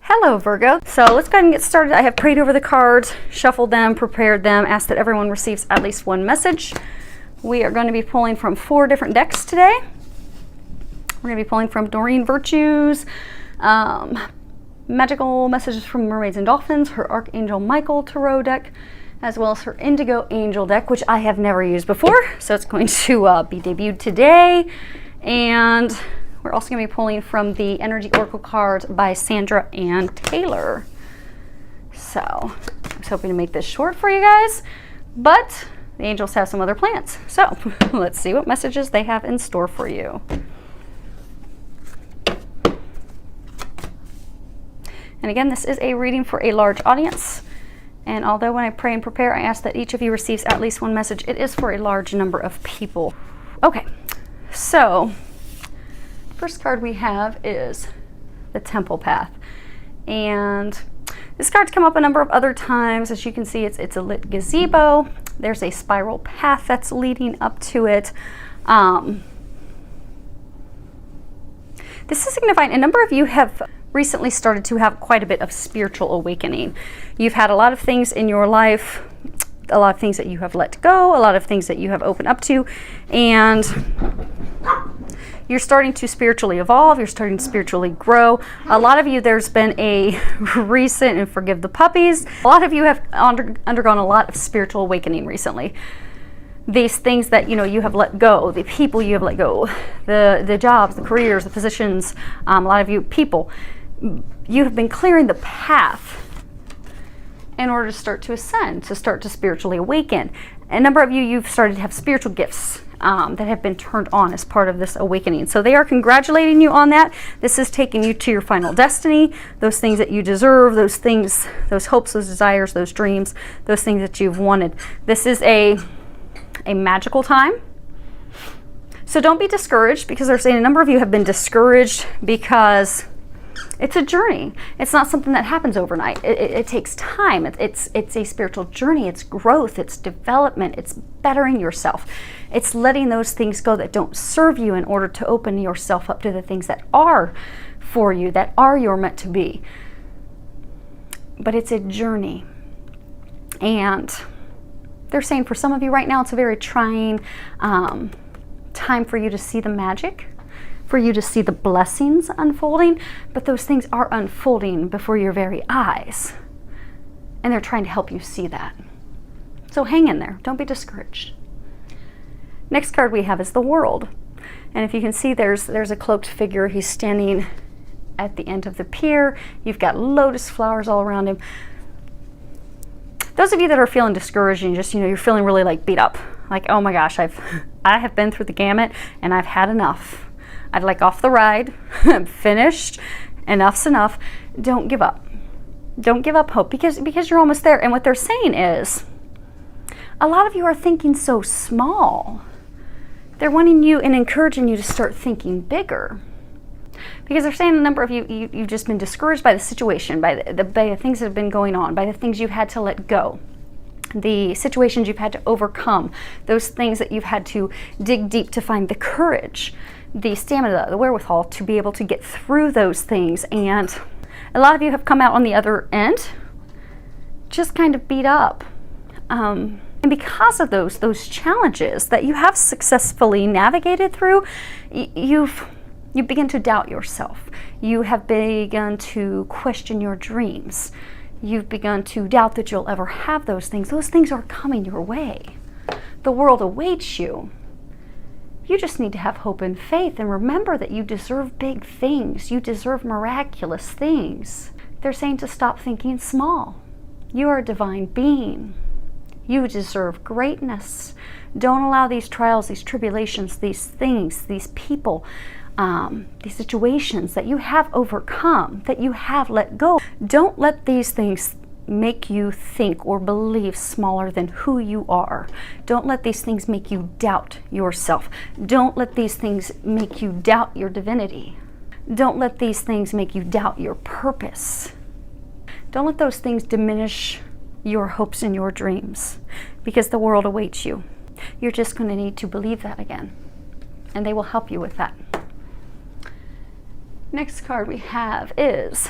Hello Virgo. So let's go ahead and get started. I have prayed over the cards, shuffled them, prepared them, asked that everyone receives at least one message. We are going to be pulling from 4 different decks today. We're going to be pulling from Doreen Virtue's Magical Messages from Mermaids and Dolphins, her Archangel Michael Tarot deck, as well as her Indigo Angel deck, which I have never used before. So it's going to be debuted today. And we're also going to be pulling from the Energy Oracle cards by Sandra and Taylor. So I was hoping to make this short for you guys, but the angels have some other plans. So let's see what messages they have in store for you. And again, this is a reading for a large audience. And although when I pray and prepare, I ask that each of you receives at least one message, it is for a large number of people. Okay, so first card we have is the Temple Path. And this card's come up a number of other times. As you can see, it's a lit gazebo. There's a spiral path that's leading up to it. This is signifying a number of you have recently started to have quite a bit of spiritual awakening. You've had a lot of things in your life, a lot of things that you have let go, a lot of things that you have opened up to, and you're starting to spiritually evolve, you're starting to spiritually grow. A lot of you, there's been a recent, and forgive the puppies, a lot of you have undergone a lot of spiritual awakening recently. These things that you have let go, the people you have let go, the jobs, the careers, the positions, a lot of you people, you have been clearing the path in order to start to ascend, to start to spiritually awaken. A number of you, you've started to have spiritual gifts that have been turned on as part of this awakening. So they are congratulating you on that. This is taking you to your final destiny, those things that you deserve, those things, those hopes, those desires, those dreams, those things that you've wanted. This is a magical time. So don't be discouraged, because they're saying a number of you have been discouraged because it's a journey. It's not something that happens overnight. It takes time. It's a spiritual journey. It's growth. It's development. It's bettering yourself. It's letting those things go that don't serve you in order to open yourself up to the things that are for you, that are your meant to be. But it's a journey. And they're saying for some of you right now, it's a very trying time for you to see the magic, for you to see the blessings unfolding, but those things are unfolding before your very eyes. And they're trying to help you see that. So hang in there. Don't be discouraged. Next card we have is the World. And if you can see, there's a cloaked figure. He's standing at the end of the pier. You've got lotus flowers all around him. Those of you that are feeling discouraged and just, you're feeling really like beat up, like, oh my gosh, I have been through the gamut and I've had enough. I'd like off the ride. I'm finished. Enough's enough. Don't give up. Don't give up hope, because you're almost there. And what they're saying is, a lot of you are thinking so small. They're wanting you and encouraging you to start thinking bigger. Because they're saying a number of you've just been discouraged by the situation, by the things that have been going on, by the things you've had to let go, the situations you've had to overcome, those things that you've had to dig deep to find the courage, the stamina, the wherewithal to be able to get through those things. And a lot of you have come out on the other end just kind of beat up. And because of those challenges that you have successfully navigated through, you begin to doubt yourself. You have begun to question your dreams. You've begun to doubt that you'll ever have those things. Those things are coming your way. The world awaits you. You just need to have hope and faith and remember that you deserve big things. You deserve miraculous things. They're saying to stop thinking small. You are a divine being. You deserve greatness. Don't allow these trials, these tribulations, these things, these people, these situations that you have overcome, that you have let go. Don't let these things make you think or believe smaller than who you are. Don't let these things make you doubt yourself. Don't let these things make you doubt your divinity. Don't let these things make you doubt your purpose. Don't let those things diminish your hopes and your dreams, because the world awaits you. You're just going to need to believe that again, and they will help you with that. Next card we have is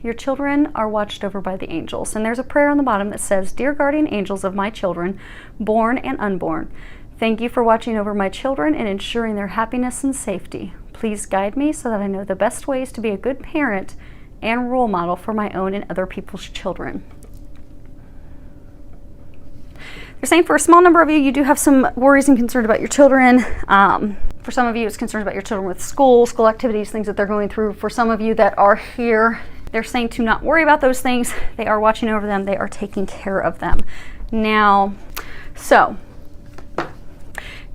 your children are watched over by the angels. And there's a prayer on the bottom that says, "Dear guardian angels of my children, born and unborn, thank you for watching over my children and ensuring their happiness and safety. Please guide me so that I know the best ways to be a good parent and role model for my own and other people's children." They're saying for a small number of you, you do have some worries and concerns about your children. For some of you, it's concerns about your children with school activities, things that they're going through. For some of you that are here, they're saying to not worry about those things. They are watching over them. They are taking care of them. Now, so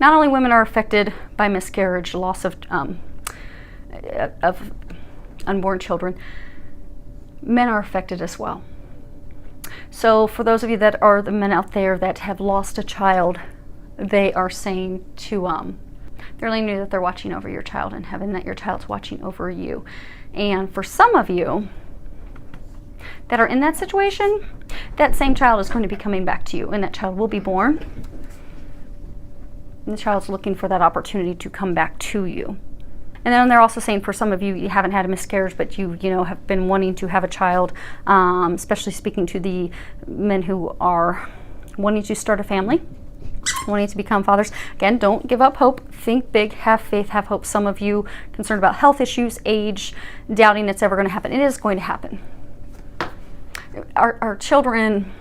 not only women are affected by miscarriage, loss of unborn children, men are affected as well. So for those of you that are the men out there that have lost a child, they are saying to, they're letting you know that they're watching over your child in heaven, that your child's watching over you. And for some of you that are in that situation, that same child is going to be coming back to you, and that child will be born. And the child's looking for that opportunity to come back to you. And then they're also saying for some of you, you haven't had a miscarriage, but you have been wanting to have a child, especially speaking to the men who are wanting to start a family, wanting to become fathers. Again, don't give up hope. Think big, have faith, have hope. Some of you concerned about health issues, age, doubting it's ever going to happen. It is going to happen. Our children,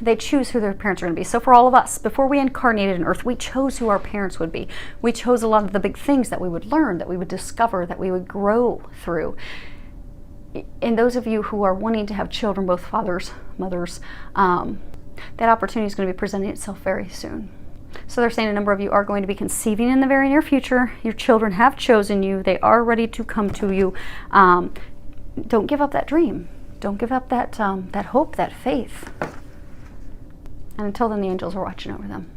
they choose who their parents are going to be. So for all of us, before we incarnated on earth, we chose who our parents would be. We chose a lot of the big things that we would learn, that we would discover, that we would grow through. And those of you who are wanting to have children, both fathers, mothers, that opportunity is going to be presenting itself very soon. So they're saying a number of you are going to be conceiving in the very near future. Your children have chosen you. They are ready to come to you. Don't give up that dream. Don't give up that hope, that faith. And until then, the angels are watching over them.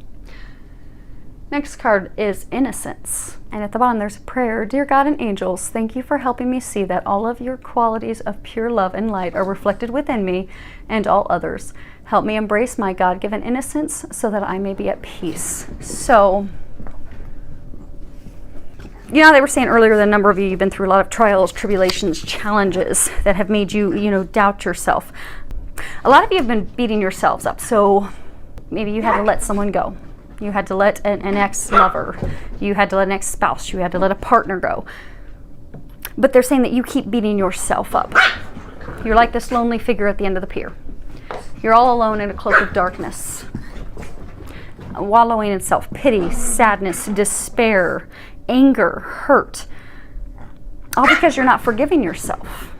Next card is innocence. And at the bottom, there's a prayer. "Dear God and angels, thank you for helping me see that all of your qualities of pure love and light are reflected within me and all others. Help me embrace my God-given innocence so that I may be at peace." So, they were saying earlier that a number of you, you've been through a lot of trials, tribulations, challenges that have made you, doubt yourself. A lot of you have been beating yourselves up. So maybe you had to let someone go. You had to let an ex-lover. You had to let an ex-spouse. You had to let a partner go. But they're saying that you keep beating yourself up. You're like this lonely figure at the end of the pier. You're all alone in a cloak of darkness, wallowing in self-pity, sadness, despair, anger, hurt, all because you're not forgiving yourself.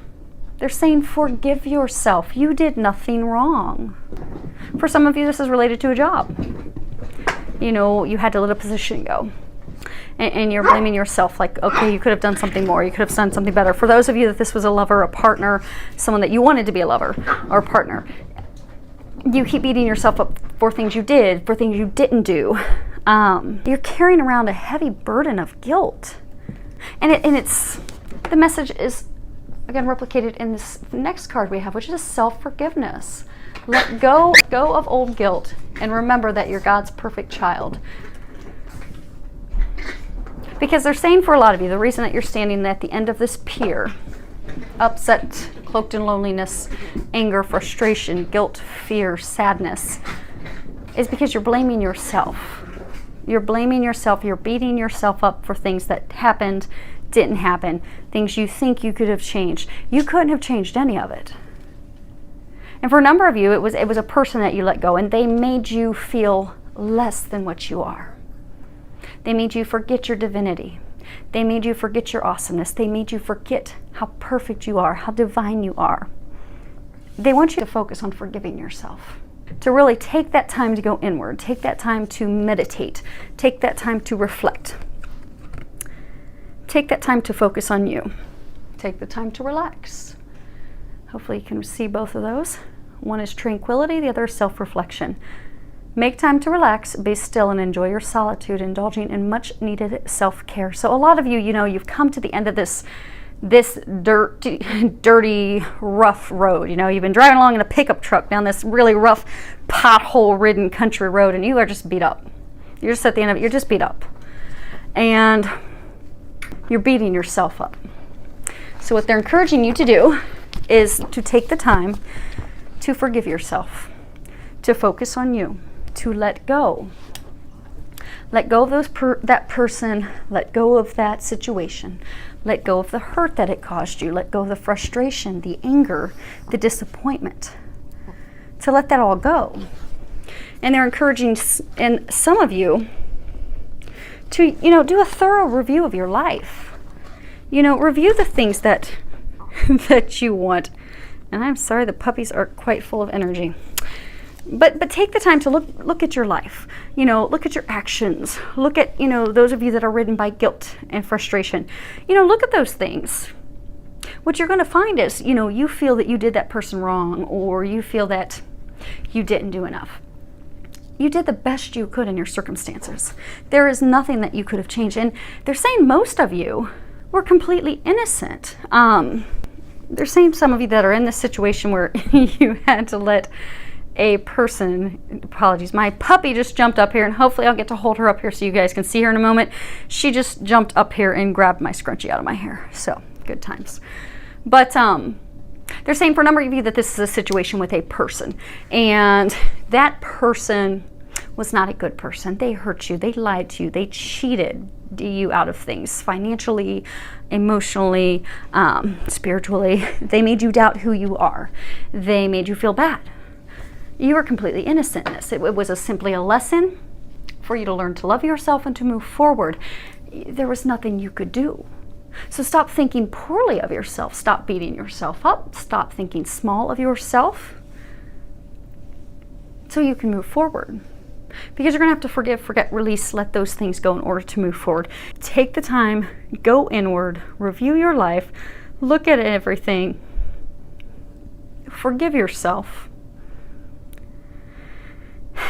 They're saying forgive yourself. You did nothing wrong. For some of you, this is related to a job. You had to let a position go. And you're blaming yourself, like, okay, you could have done something more. You could have done something better. For those of you that this was a lover, a partner, someone that you wanted to be a lover or a partner, you keep beating yourself up for things you did, for things you didn't do. You're carrying around a heavy burden of guilt. And it's the message is, again, replicated in this next card we have, which is self-forgiveness. Let go of old guilt and remember that you're God's perfect child. Because they're saying for a lot of you, the reason that you're standing at the end of this pier, upset, cloaked in loneliness, anger, frustration, guilt, fear, sadness, is because you're blaming yourself. You're blaming yourself. You're beating yourself up for things that happened, didn't happen, things you think you could have changed. You couldn't have changed any of it. And for a number of you, it was a person that you let go, and they made you feel less than what you are. They made you forget your divinity. They made you forget your awesomeness. They made you forget how perfect you are, how divine you are. They want you to focus on forgiving yourself, to really take that time to go inward, take that time to meditate, take that time to reflect, take that time to focus on you, take the time to relax. Hopefully you can see both of those. One is tranquility, the other is self-reflection. Make time to relax, be still, and enjoy your solitude, indulging in much needed self-care. So a lot of you, you've come to the end of this dirty, rough road. You've been driving along in a pickup truck down this really rough, pothole-ridden country road, and you are just beat up. You're just at the end of it, you're just beat up. And you're beating yourself up. So what they're encouraging you to do is to take the time to forgive yourself, to focus on you, to let go. Let go of that person, let go of that situation, let go of the hurt that it caused you, let go of the frustration, the anger, the disappointment, to let that all go. And they're encouraging in some of you to, do a thorough review of your life. Review the things that that you want. And I'm sorry, the puppies are quite full of energy. But take the time to look at your life. Look at your actions. Look at, those of you that are ridden by guilt and frustration. Look at those things. What you're going to find is, you feel that you did that person wrong, or you feel that you didn't do enough. You did the best you could in your circumstances. There is nothing that you could have changed. And they're saying most of you were completely innocent. They're saying some of you that are in this situation where you had to let a person, apologies, my puppy just jumped up here, and hopefully I'll get to hold her up here so you guys can see her in a moment. She just jumped up here and grabbed my scrunchie out of my hair. So, good times. But they're saying for a number of you that this is a situation with a person, and that person was not a good person. They hurt you, they lied to you, they cheated you out of things financially, emotionally, spiritually. They made you doubt who you are. They made you feel bad. You were completely innocent in this. It was simply a lesson for you to learn to love yourself and to move forward. There was nothing you could do. So stop thinking poorly of yourself. Stop beating yourself up. Stop thinking small of yourself so you can move forward. Because you're going to have to forgive, forget, release, let those things go in order to move forward. Take the time, go inward, review your life, look at everything, forgive yourself.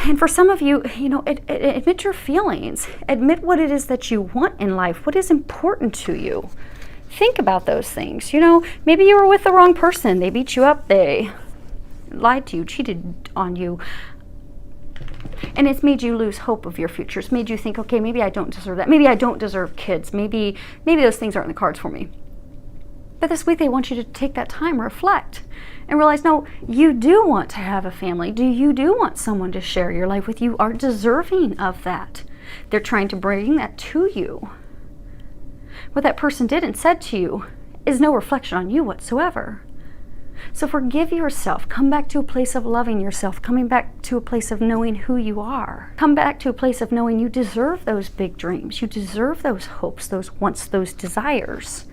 And for some of you, admit your feelings. Admit what it is that you want in life. What is important to you? Think about those things. Maybe you were with the wrong person. They beat you up. They lied to you, cheated on you. And it's made you lose hope of your future. It's made you think, okay, maybe I don't deserve that. Maybe I don't deserve kids. Maybe those things aren't in the cards for me. But this week they want you to take that time, reflect, and realize, no, you do want to have a family. You do want someone to share your life with. You are deserving of that. They're trying to bring that to you. What that person did and said to you is no reflection on you whatsoever. So forgive yourself. Come back to a place of loving yourself. Coming back to a place of knowing who you are. Come back to a place of knowing you deserve those big dreams. You deserve those hopes, those wants, those desires,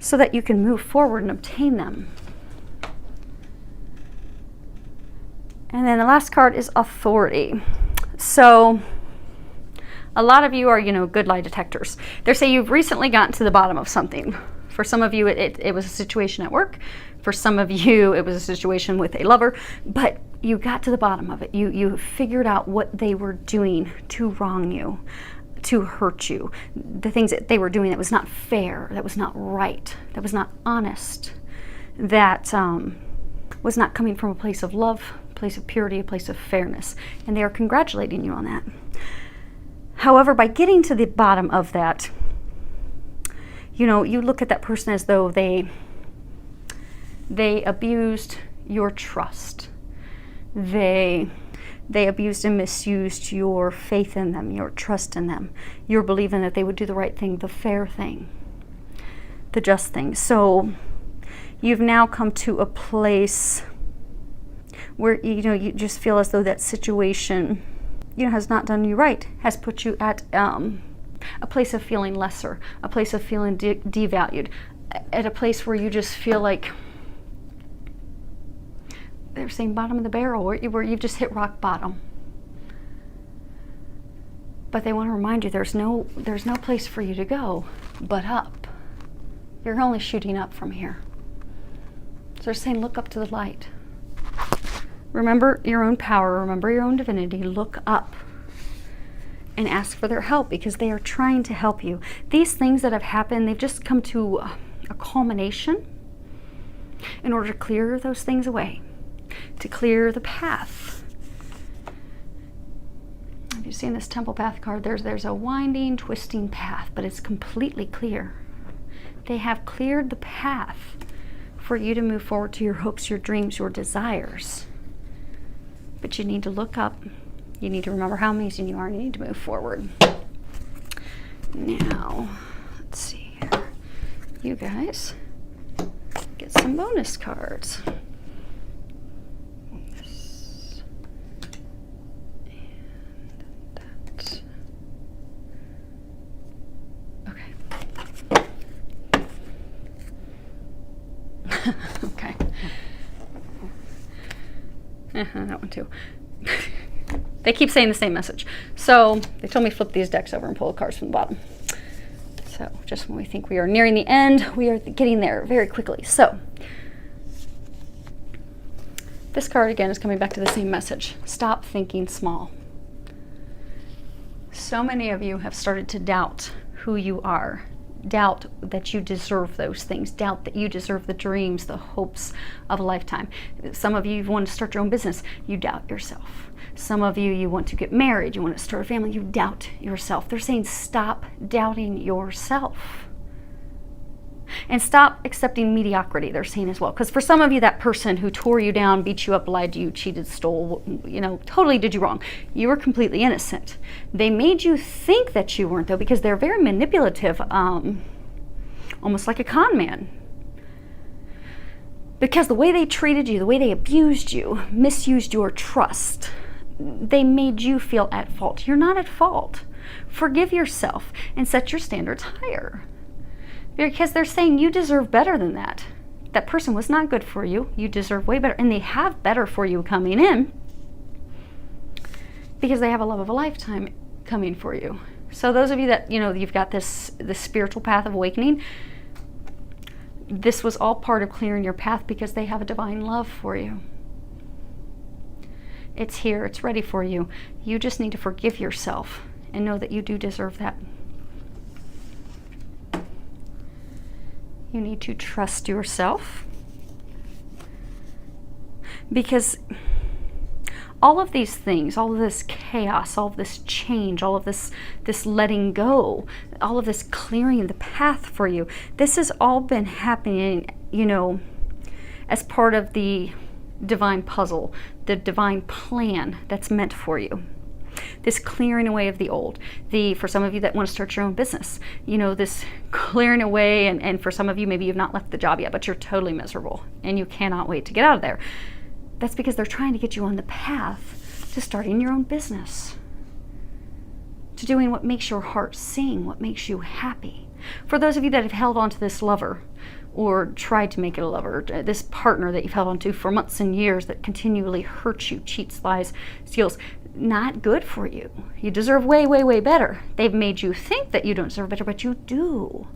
so that you can move forward and obtain them. And then the last card is authority. So a lot of you are, good lie detectors. They say you've recently gotten to the bottom of something. For some of you, it was a situation at work. For some of you, it was a situation with a lover. But you got to the bottom of it. You figured out what they were doing to wrong you, to hurt you. The things that they were doing that was not fair, that was not right, that was not honest, that was not coming from a place of love, a place of purity, a place of fairness. And they are congratulating you on that. However, by getting to the bottom of that, you look at that person as though they abused your trust. They abused and misused your faith in them, your trust in them, your believing that they would do the right thing, the fair thing, the just thing. So you've now come to a place where you just feel as though that situation has not done you right, has put you at a place of feeling lesser, a place of feeling devalued, at a place where you just feel like they're saying bottom of the barrel, where you've just hit rock bottom. But they want to remind you there's no place for you to go but up. You're only shooting up from here. So they're saying look up to the light. Remember your own power, remember your own divinity, look up and ask for their help, because they are trying to help you. These things that have happened, they've just come to a culmination in order to clear those things away, to clear the path. Have you seen this temple path card? There's a winding, twisting path, but it's completely clear. They have cleared the path for you to move forward to your hopes, your dreams, your desires. But you need to look up. You need to remember how amazing you are, and you need to move forward. Now, let's see here. You guys get some bonus cards. This and that. Okay. Okay. That one too. They keep saying the same message. So they told me flip these decks over and pull the cards from the bottom. So just when we think we are nearing the end, we are getting there very quickly. So this card again is coming back to the same message. Stop thinking small. So many of you have started to doubt who you are. Doubt that you deserve those things. Doubt that you deserve the dreams, the hopes of a lifetime. Some of you want to start your own business. You doubt yourself. Some of you, you want to get married. You want to start a family. You doubt yourself. They're saying stop doubting yourself. And stop accepting mediocrity, they're saying as well. Because for some of you, that person who tore you down, beat you up, lied to you, cheated, stole, totally did you wrong. You were completely innocent. They made you think that you weren't, though, because they're very manipulative, almost like a con man. Because the way they treated you, the way they abused you, misused your trust, they made you feel at fault. You're not at fault. Forgive yourself and set your standards higher. Because they're saying you deserve better than that. That person was not good for you. You deserve way better. And they have better for you coming in because they have a love of a lifetime coming for you. So those of you that, you've got this spiritual path of awakening, this was all part of clearing your path because they have a divine love for you. It's here. It's ready for you. You just need to forgive yourself and know that you do deserve that. You need to trust yourself because all of these things, all of this chaos, all of this change, all of this letting go, all of this clearing the path for you, this has all been happening, as part of the divine puzzle, the divine plan that's meant for you. This clearing away of the old. For some of you that want to start your own business, this clearing away, and for some of you, maybe you've not left the job yet, but you're totally miserable and you cannot wait to get out of there. That's because they're trying to get you on the path to starting your own business, to doing what makes your heart sing, what makes you happy. For those of you that have held on to this lover or tried to make it a lover, this partner that you've held on to for months and years that continually hurts you, cheats, lies, steals, not good for you. You deserve way, way, way better. They've made you think that you don't deserve better, but you do.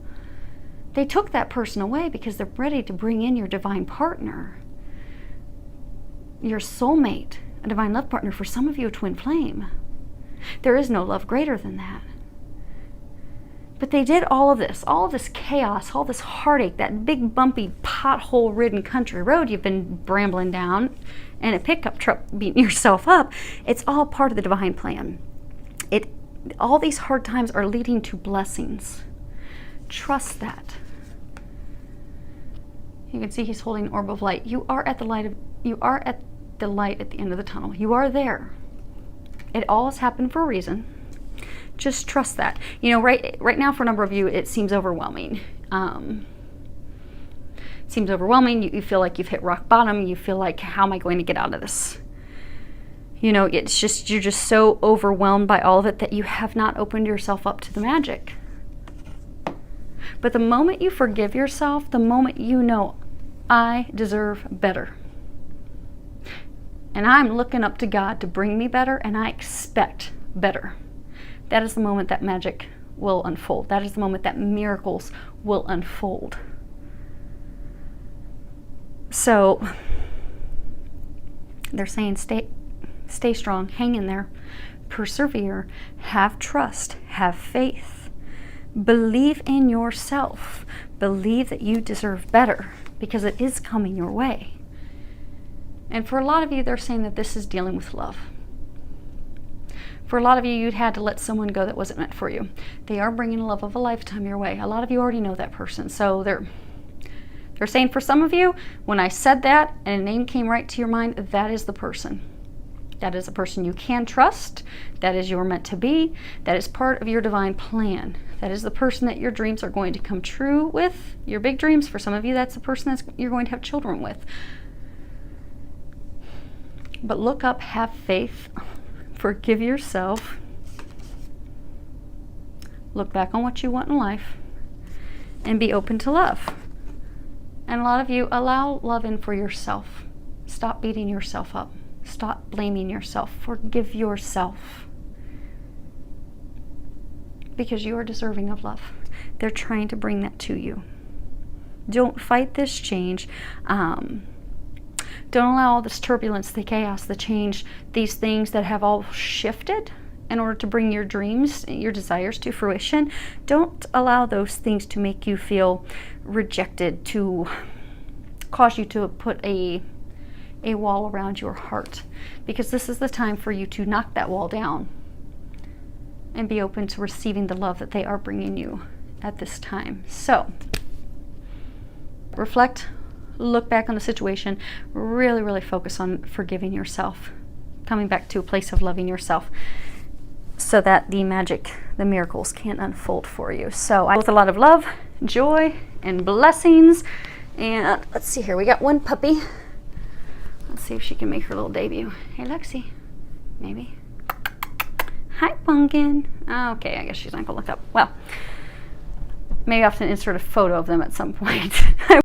They took that person away because they're ready to bring in your divine partner, your soulmate, a divine love partner. For some of you, a twin flame. There is no love greater than that. But they did all of this chaos, all this heartache, that big bumpy pothole-ridden country road you've been brambling down and a pickup truck beating yourself up. It's all part of the divine plan. All these hard times are leading to blessings. Trust that. You can see he's holding an orb of light. You are at the light at the end of the tunnel. You are there. It all has happened for a reason. Just trust that. Right now for a number of you, it seems overwhelming. You feel like you've hit rock bottom. You feel like, how am I going to get out of this? It's just, you're just so overwhelmed by all of it that you have not opened yourself up to the magic. But the moment you forgive yourself, the moment you know, I deserve better. And I'm looking up to God to bring me better, and I expect better. That is the moment that magic will unfold. That is the moment that miracles will unfold. So they're saying stay strong, hang in there, persevere, have trust, have faith, believe in yourself, believe that you deserve better because it is coming your way. And for a lot of you, they're saying that this is dealing with love. For a lot of you, you'd had to let someone go that wasn't meant for you. They are bringing the love of a lifetime your way. A lot of you already know that person, so they're They're saying for some of you, when I said that and a name came right to your mind, that is the person. That is a person you can trust. That is your meant to be. That is part of your divine plan. That is the person that your dreams are going to come true with. Your big dreams, for some of you, that's the person that you're going to have children with. But look up, have faith, forgive yourself. Look back on what you want in life and be open to love. And a lot of you, allow love in for yourself. Stop beating yourself up. Stop blaming yourself. Forgive yourself. Because you are deserving of love. They're trying to bring that to you. Don't fight this change. Don't allow all this turbulence, the chaos, the change, these things that have all shifted in order to bring your dreams, your desires to fruition. Don't allow those things to make you feel rejected, to cause you to put a wall around your heart. Because this is the time for you to knock that wall down and be open to receiving the love that they are bringing you at this time. So, reflect, look back on the situation, really, really focus on forgiving yourself, coming back to a place of loving yourself so that the magic, the miracles can unfold for you. So, with a lot of love, joy, and blessings. And let's see here, we got one puppy. Let's see if she can make her little debut. Hey, Lexi, maybe. Hi, Pumpkin. Okay, I guess she's not gonna look up. Well, maybe I'll have to insert a photo of them at some point.